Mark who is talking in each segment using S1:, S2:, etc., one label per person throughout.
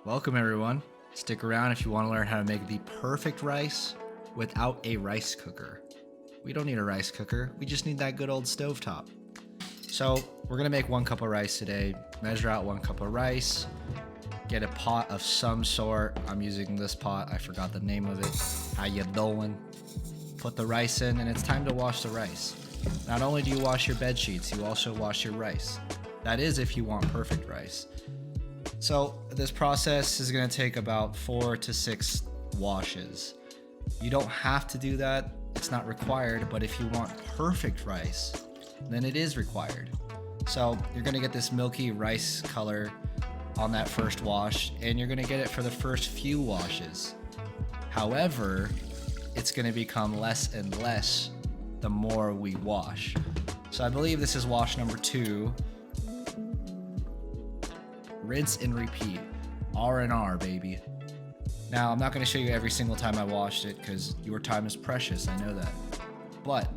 S1: Welcome everyone. Stick around if you want to learn how to make the perfect rice without a rice cooker. We don't need a rice cooker, we just need that good old stovetop. So we're gonna make 1 cup of rice today. Measure out 1 cup of rice. Get a pot of some sort. I'm using this pot, I forgot the name of it. How you doing? Put the rice in and it's time to wash the rice. Not only do you wash your bed sheets, you also wash your rice. That is if you want perfect rice. So this process is going to take about 4 to 6 washes. You don't have to do that, it's not required, but if you want perfect rice, then it is required. So you're going to get this milky rice color on that first wash, and you're going to get it for the first few washes. However, it's going to become less and less the more we wash. So I believe this is wash number 2. Rinse and repeat. R&R, baby. Now, I'm not going to show you every single time I washed it because your time is precious, I know that. But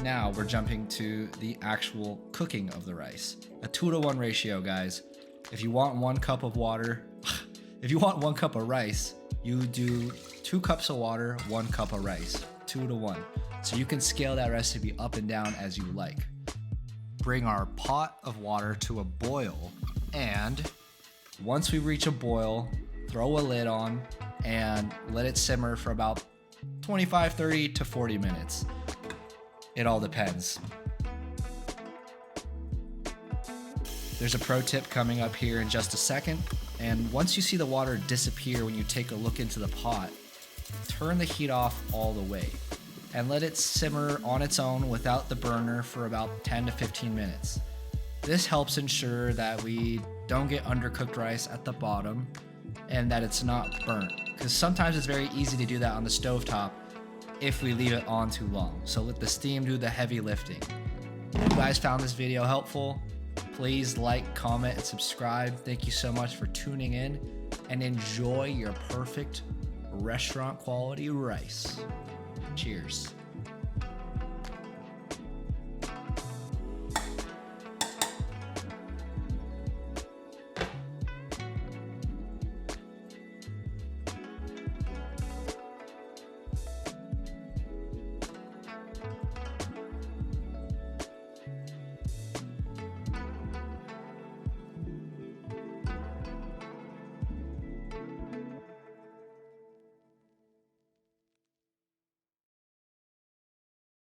S1: now we're jumping to the actual cooking of the rice. A 2-to-1 ratio, guys. If you want 1 cup of water, if you want 1 cup of rice, you do 2 cups of water, 1 cup of rice. 2-to-1. So you can scale that recipe up and down as you like. Bring our pot of water to a boil, and once we reach a boil, throw a lid on and let it simmer for about 25, 30 to 40 minutes. It all depends. There's a pro tip coming up here in just a second. And once you see the water disappear when you take a look into the pot, turn the heat off all the way and let it simmer on its own without the burner for about 10 to 15 minutes. This helps ensure that we don't get undercooked rice at the bottom and that it's not burnt, because sometimes it's very easy to do that on the stovetop if we leave it on too long. So let the steam do the heavy lifting. If you guys found this video helpful, please like, comment, and subscribe. Thank you so much for tuning in, and enjoy your perfect restaurant quality rice. Cheers.